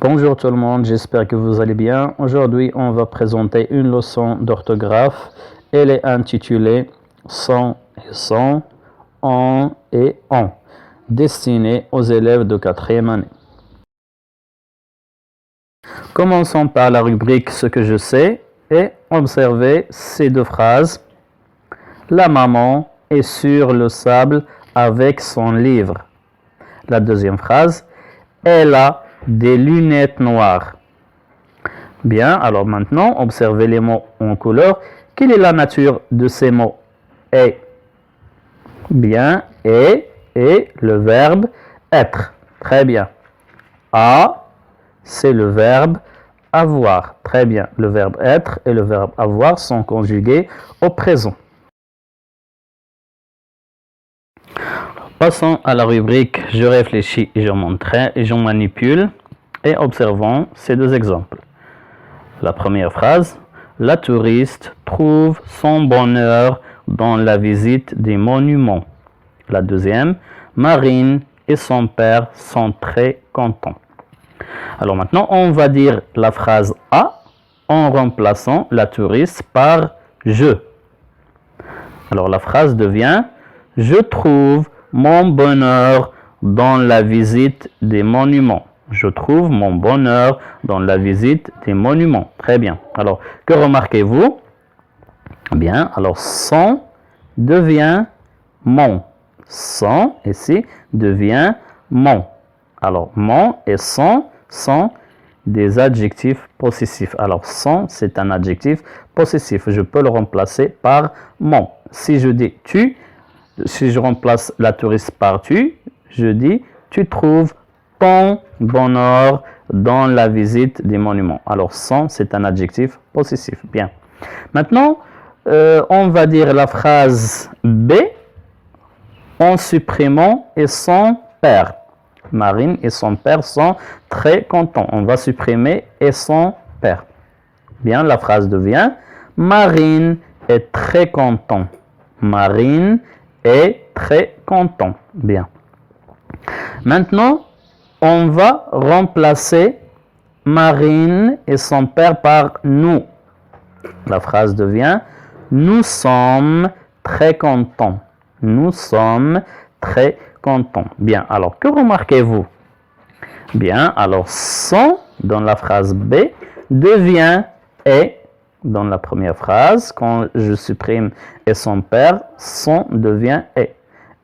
Bonjour tout le monde, j'espère que vous allez bien. Aujourd'hui, on va présenter une leçon d'orthographe. Elle est intitulée Sans et sans, en et en, destinée aux élèves de 4e année. Commençons par la rubrique Ce que je sais et observez ces deux phrases. La maman est sur le sable avec son livre. La deuxième phrase, elle a des lunettes noires. Bien, alors maintenant, observez les mots en couleur. Quelle est la nature de ces mots? Et. Bien, et le verbe être. Très bien. A, c'est le verbe avoir. Très bien. Le verbe être et le verbe avoir sont conjugués au présent. Passons à la rubrique Je réfléchis et je montre et je manipule et observons ces deux exemples. La première phrase, la touriste trouve son bonheur dans la visite des monuments. La deuxième, Marine et son père sont très contents. Alors maintenant, on va dire la phrase A en remplaçant la touriste par je. Alors la phrase devient je trouve mon bonheur dans la visite des monuments. Je trouve mon bonheur dans la visite des monuments. Très bien. Alors, que remarquez-vous? Bien, alors son devient mon. Son, ici, devient mon. Alors, mon et son sont des adjectifs possessifs. Alors, son, c'est un adjectif possessif. Je peux le remplacer par mon. Si je dis tu, si je remplace la touriste par tu, je dis tu trouves ton bonheur dans la visite des monuments. Alors, son, c'est un adjectif possessif. Bien. Maintenant, on va dire la phrase B en supprimant et son père. Marine et son père sont très contents. On va supprimer et son père. Bien, la phrase devient Marine est très content. Marine est très content. Bien. Maintenant, on va remplacer Marine et son père par nous. La phrase devient nous sommes très contents. Nous sommes très contents. Bien, alors que remarquez-vous? Bien, alors son dans la phrase B devient est dans la première phrase. Quand je supprime et son père, son devient est.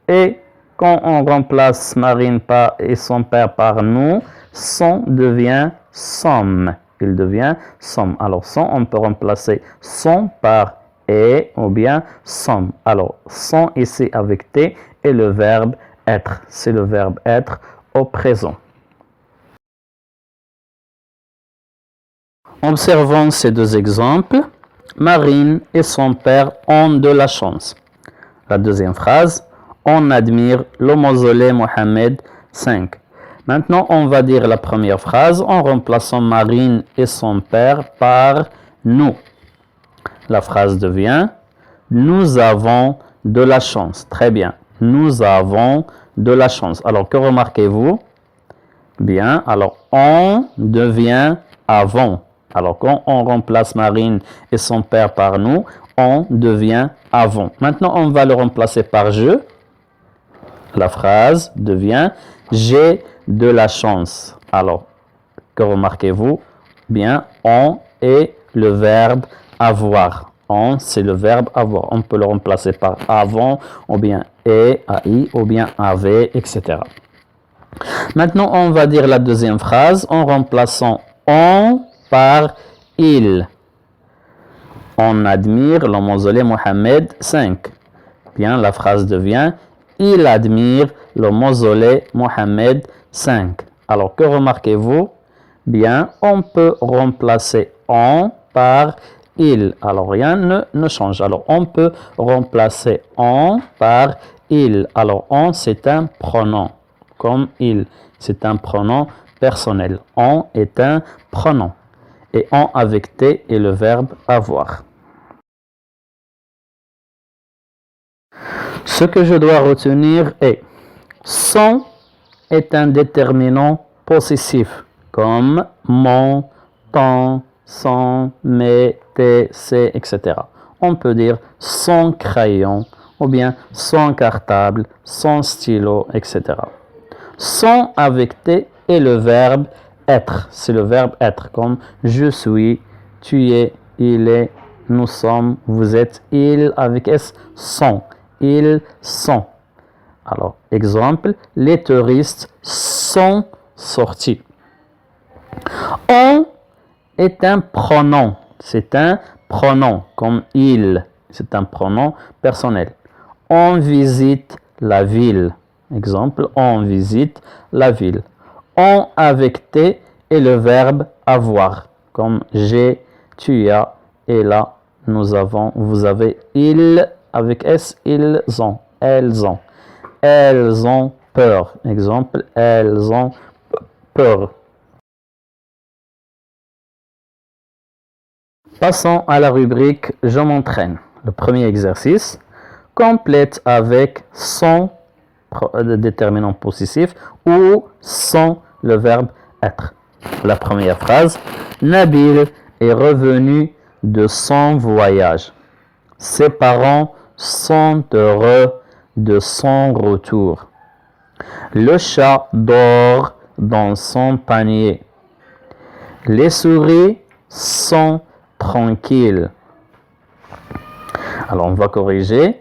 Et quand on remplace Marine et son père par nous, son devient sommes. Il devient sommes. Alors, son, on peut remplacer son par et ou bien sommes. Alors, son ici avec T et le verbe être. C'est le verbe être au présent. Observons ces deux exemples. Marine et son père ont de la chance. La deuxième phrase, on admire le mausolée Mohammed V. Maintenant, on va dire la première phrase en remplaçant Marine et son père par nous. La phrase devient nous avons de la chance. Très bien. Nous avons de la chance. Alors, que remarquez-vous? Bien. Alors, on devient avant. Alors, quand on remplace Marine et son père par nous, on devient avant. Maintenant, on va le remplacer par je. La phrase devient j'ai de la chance. Alors, que remarquez-vous? Bien, on est le verbe avoir. On, c'est le verbe avoir. On peut le remplacer par avant, ou bien est, ai, ou bien avait, etc. Maintenant, on va dire la deuxième phrase en remplaçant on par il. On admire le mausolée Mohammed V. Bien, la phrase devient il admire le mausolée Mohammed V. Alors, que remarquez-vous? Bien, on peut remplacer on par il. Alors, rien ne change. Alors, on peut remplacer on par il. Alors, on, c'est un pronom, comme il. C'est un pronom personnel. On est un pronom. Et on avec T est le verbe avoir. Ce que je dois retenir est son est un déterminant possessif. comme mon, ton, son, mes, tes, ses, etc. On peut dire son crayon ou bien son cartable, son stylo, etc. Son avec T est le verbe être. C'est le verbe être comme je suis, tu es, il est, nous sommes, vous êtes, ils avec S sont, ils sont. Alors, exemple, les touristes sont sortis. On est un pronom. C'est un pronom comme il. C'est un pronom personnel. On visite la ville. Exemple, on visite la ville. On avec T est le verbe avoir. Comme j'ai, tu as, et là, nous avons, vous avez, ils avec S, ils ont, elles ont. Elles ont peur. Exemple, elles ont peur. Passons à la rubrique Je m'entraîne. Le premier exercice, complète avec son déterminant possessif ou sans le verbe être. La première phrase, Nabil est revenu de son voyage. Ses parents sont heureux de son retour. Le chat dort dans son panier. Les souris sont tranquilles. Alors on va corriger.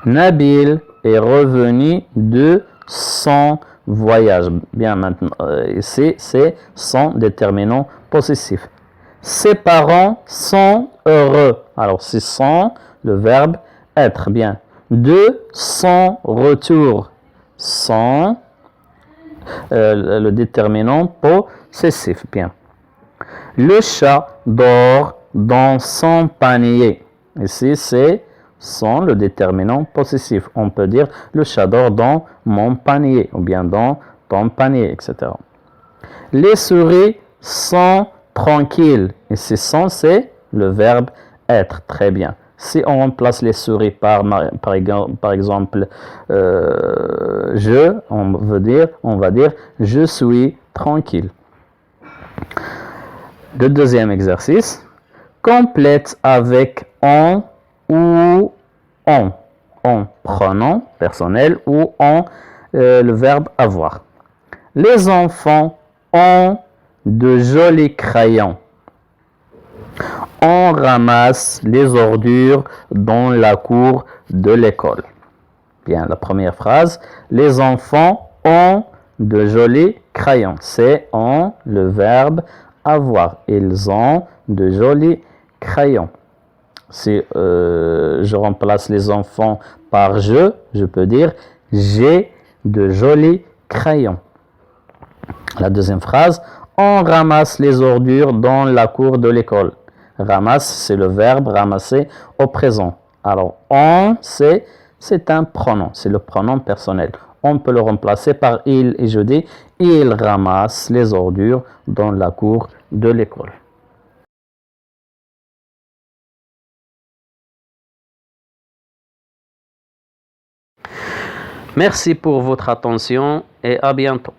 Nabil est revenu de son voyage. Bien, maintenant, ici, c'est son déterminant possessif. Ses parents sont heureux. Alors, c'est son, le verbe être. Bien. De son retour. Son, le déterminant possessif. Bien. Le chat dort dans son panier. Ici, c'est son, le déterminant possessif. On peut dire le chat dort dans mon panier ou bien dans ton panier, etc. Les souris sont tranquilles. Ici, sont, c'est le verbe être. Très bien. Si on remplace les souris par exemple, je, on va dire je suis tranquille. Le deuxième exercice, complète avec on ou on pronom personnel ou on le verbe avoir. Les enfants ont de jolis crayons. On ramasse les ordures dans la cour de l'école. Bien, la première phrase, les enfants ont de jolis crayons. C'est on, le verbe avoir. Ils ont de jolis crayons. Si je remplace les enfants par je peux dire j'ai de jolis crayons. La deuxième phrase, on ramasse les ordures dans la cour de l'école. Ramasse, c'est le verbe ramasser au présent. Alors, on, c'est un pronom, c'est le pronom personnel. On peut le remplacer par il et je dis il ramasse les ordures dans la cour de l'école. Merci pour votre attention et à bientôt.